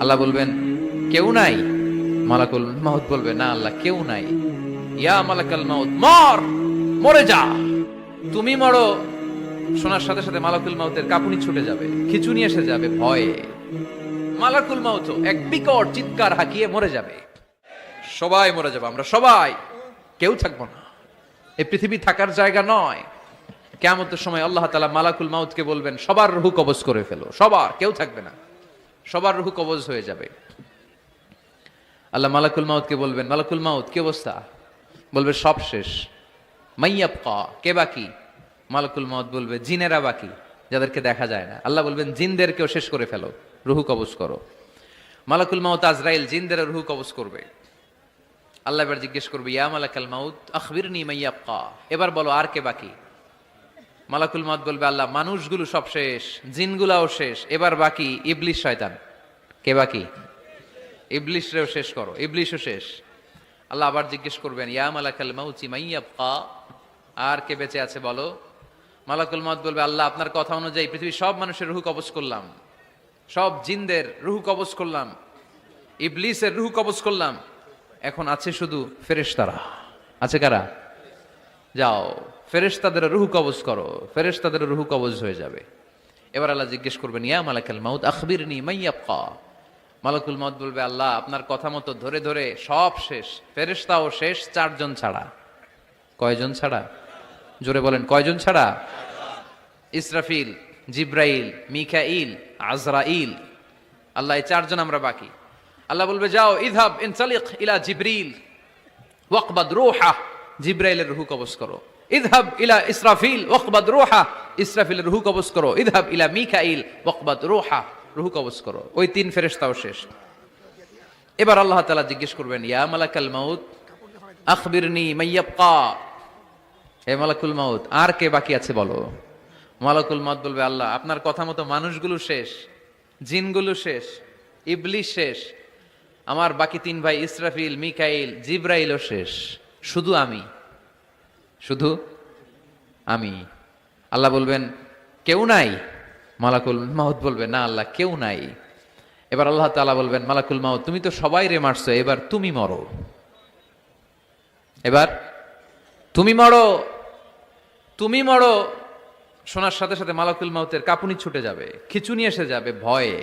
আল্লাহ বলবেন কেউ নাই, মালাকুল মাউত বলবে না আল্লাহ কেউ নাই। ইয়া মালাকাল মাউত মর, মরে যা। তুমি মরো শোনার সাথে সাথে মালাকুল মাউতের কাঁপুনি ছুটে যাবে, খিচুনি এসে যাবে ভয়ে। মালাকুল মাউত এক বিকট চিৎকার হাঁকিয়ে মরে যাবে। সবাই মরে যাবে, আমরা সবাই, কেউ থাকবো না। এই পৃথিবী থাকার জায়গা নয়। কিয়ামতের সময় আল্লাহ তাআলা মালাকুল মাউতকে বলবেন সবার রূহ কবজ করে ফেলো, সবার, কেউ থাকবে না, সবার রূহ কবজ হয়ে যাবে। আল্লাহ মালাকুল মাউতকে বলবেন মালাকুল মাউত কি অবস্থা? বলবে সব শেষ। মাইয়াবকা, কে বাকি? মালাকুল মাউত বলবে জিনেরা বাকি, যাদেরকে দেখা যায় না। আল্লাহ বলবেন জিনদেরকেও শেষ করে ফেলো, রূহ কবজ করো। মালাকুল মাউত আজরাইল জিনদের রূহ কবজ করবে। আল্লাহ এবার জিজ্ঞেস করবে ইয়া মালাকাল মাউত আখবিরনি মাইয়াবকা, এবার বলো আর কে বাকি? মালাকুল মাউত বলবে আল্লাহ মানুষগুলো সব শেষ, জিনগুলাও শেষ, এবার বাকি ইবলিস শয়তান। কে বাকি? ইবলিসরেও শেষ করো, ইবলিসও শেষ। আল্লাহ আবার জিজ্ঞেস করবেন ইয়া মালাকাল মাউতি মাইয়াবকা, আর কে বেঁচে আছে বলো? মালাকুল মাউত বলবে আল্লাহ আপনার কথা অনুযায়ী পৃথিবীর সব মানুষের রূহ কবজ করলাম, সব জিনদের রূহ কবজ করলাম, ইবলিসের রূহ কবজ করলাম, এখন আছে শুধু ফেরেশতারা। আছে কারা? যাও ফেরেশতাদের রূহ কবজ করো, ফেরেশতাদের রূহ কবজ হয়ে যাবে। এবার আল্লাহ জিজ্ঞেস করবেন ইয়া মালাকাল মাউত আখবিরনি মাইয়াবকা। মালাকুল মাউত বলবে আল্লাহ আপনার কথা মতো ধরে ধরে সব শেষ, ফেরেশতাও শেষ, চারজন ছাড়া। কয়জন ছাড়া? জোরে বলেন কয়জন ছাড়া? ইসরাফিল, জিব্রাইল, মিকাইল, আজরাইল। আল্লাহ এই চারজন আমরা বাকি। আল্লাহ বলবে যাও ইযহাব ইনসালিক ইলা জিবরিল ওয়াকবাদ রূহা, জিব্রাইলের রূহ কবজ করো। ইযহাব ইলা ইসরাফিল ওয়াকবাদ রূহা, ইসরাফিলের রূহ কবজ করো। ইযহাব ইলা মিকাইল ওয়াকবাদ রূহা, রূহ কবজ করো। ওই তিন ফেরেশতাও শেষ। এবার আল্লাহ তাআলা জিজ্ঞেস করবেন ইয়া মালাকাল মাউত আখবিরনি মাইয়াবকা, হে মালাকুল মাউত আর কে বাকি আছে বলো? মালাকুল মাউত বলবে আল্লাহ আপনার কথা মতো মানুষগুলো শেষ, জিনগুলো শেষ, ইবলিস শেষ, আমার বাকি তিন ভাই ইসরাফিল, মিকাইল, জিব্রাইলও শেষ, শুধু আমি, শুধু আমি। আল্লাহ বলবেন কেউ নাই? মালাকুল মাউত বলবে না আল্লাহ কেউ নাই। এবার আল্লাহ তাআলা বলবেন মালাকুল মাউত তুমি তো সবাই রে মারছো, এবার তুমি মরো, এবার তুমি মরো, তুমি মরো। শোনার সাথে সাথে মালাকুল মাউতের কাঁপুনি ছুটে যাবে, খিচুনি এসে যাবে ভয়ে।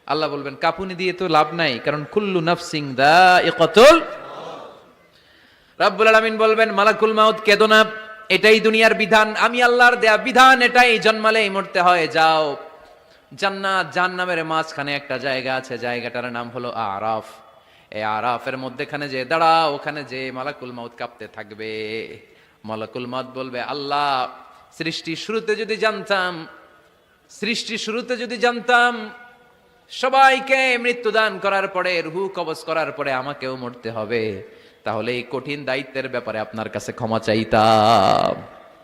আল্লাহ বলবেন কাঁপুনি দিয়ে তো লাভ নাই, কারণ কুল্লু নাফসিন যায়িকাতুল। রাব্বুল আলামিন বলবেন মালাকুল মাউত কেঁদো না, এটাই দুনিয়ার বিধান, আমি আল্লাহর দেয়া বিধান, এটাই, জন্মালেই মরতে হয়। যাও জান্নাত জাহান্নামের মাঝখানে একটা জায়গা আছে, জায়গাটার নাম হলো আরাফ। এই আরাফের মধ্যেখানে যে দাঁড়াও, ওখানে যে মালাকুল মাউত কাঁপতে থাকবে। মালাকুল মাউত বলবে আল্লাহ সৃষ্টির শুরুতে যদি জানতাম, সৃষ্টির শুরুতে যদি জানতাম সবাইকে মৃত্যুদান করার পরে, রূহ কবজ করার পরে আমাকেও মরতে হবে, তাহলে এই কঠিন দায়িত্বের ব্যাপারে আপনার কাছে ক্ষমা চাইতাম।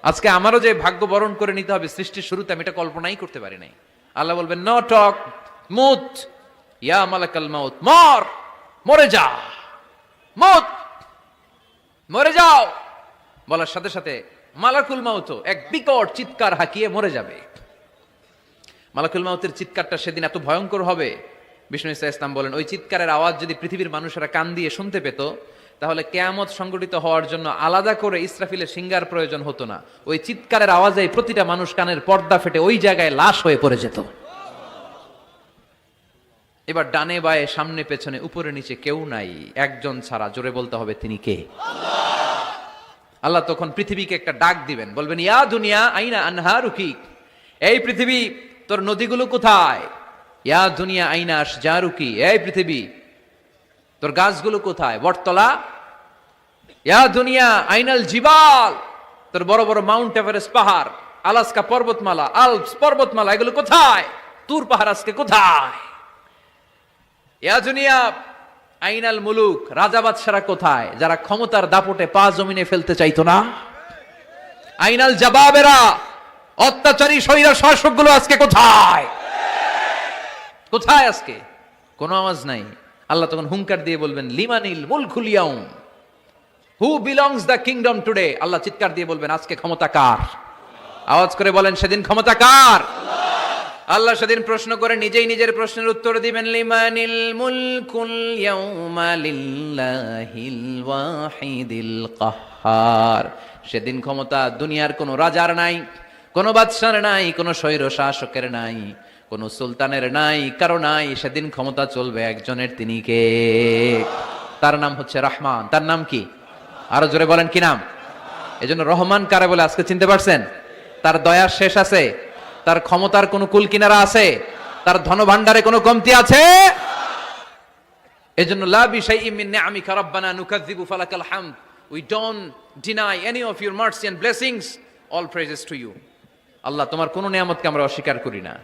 আজকে আমারও যে ভাগ্য বরণ করে নিতে হবে সৃষ্টির শুরুতে, আমি এটা কল্পনাই করতে পারি নাই। আল্লাহ বলবেন নো টক, মুত, ইয়া মালাকাল মাউত মর, মরে যা, মুত, মরে যাও। বলার সাথে সাথে মালাকুল মাউত এক বিকট চিৎকার হাঁকিয়ে মরে যাবে। মালাকুল মাউতের চিৎকারটা সেদিন এত ভয়ঙ্কর হবে, বিষ্ণু ঈসা ইসলাম বলেন ওই চিৎকারের আওয়াজ যদি পৃথিবীর মানুষেরা কান দিয়ে শুনতে পেত, তাহলে কিয়ামত সংগঠিত হওয়ার জন্য আলাদা করে ইসরাফিলের সিঙ্গার প্রয়োজন হতো না। ওই চিৎকারের আওয়াজে প্রতিটা মানুষ কানের পর্দা ফেটে ওই জায়গায় লাশ হয়ে পড়ে যেত। এবার ডানে বায়ে সামনে পেছনে উপরে নিচে কেউ নাই, একজন ছাড়া, জোরে বলতে হবে তিনি কে? আল্লাহ তখন পৃথিবীকে একটা ডাক দিবেন, বলবেন ইয়া দুনিয়া আইনা আনহারুকি, এই পৃথিবী তোর নদীগুলো কোথায়? ইয়া দুনিয়া আইনা আশজারুকি, এই পৃথিবী তোর গাছগুলো কোথায়? বটতলা। ইয়া দুনিয়া আইনাল জিবাল, তোর বড় বড় মাউন্ট এভারেস্ট পাহাড়, আলাস্কা পর্বতমালা, আলপস পর্বতমালা, এগুলো কোথায়? তুর পাহাড় আজকে কোথায়? ইয়া দুনিয়া আইনাল মুলুক, রাজা বাদশারা কোথায়, যারা ক্ষমতার দাপটে পা জমিনে ফেলতে চাইতো না? আইনাল জাবাবেরা, অত্যাচারী স্বৈরা শাসকগুলো আজকে কোথায়? কোথায় আজকে? কোনো আওয়াজ নাই। আল্লাহ তখন হুঙ্কার দিয়ে বলবেন লিমানিল মুলকুল ইয়াউম, who belongs the kingdom today. আল্লাহ চিৎকার দিয়ে বলবেন আজকে ক্ষমতা কার? আওয়াজ করে বলেন সেদিন ক্ষমতা কার? আল্লাহ সেদিন প্রশ্ন করে নিজেই নিজের প্রশ্নের উত্তর দিবেন, লিমানিল মুলকুল ইয়াউমা লিল্লাহিল ওয়াহিদিল কাহ্হার। সেদিন ক্ষমতা দুনিয়ার কোনো রাজার নাই, কোনো বাদশার নাই, কোনো স্বৈর শাসকের নাই, কোনো সুলতানের নাই, কারো নাই। সেদিন ক্ষমতা চলবে একজনের, তিনি কে? তার নাম হচ্ছে রহমান। তার নাম কি? আরো জোরে বলেন, কি নাম? এজন্য রহমান কারে বলে আজকে চিনতে পারছেন? তার দয়ার শেষ আছে? তার ক্ষমতার কোনো কুল কিনারা আছে? তার ধনভাণ্ডারে কোনো কমতি আছে? এজন্য লা বিশাইইম মিন নিআমিকা রাব্বানা নুকাযযিবু ফালাকাল হামদ। We don't deny any of your mercy and blessings, all praises to you. আল্লাহ, তোমার কোন নিয়ামতকে আমরা অস্বীকার করি না।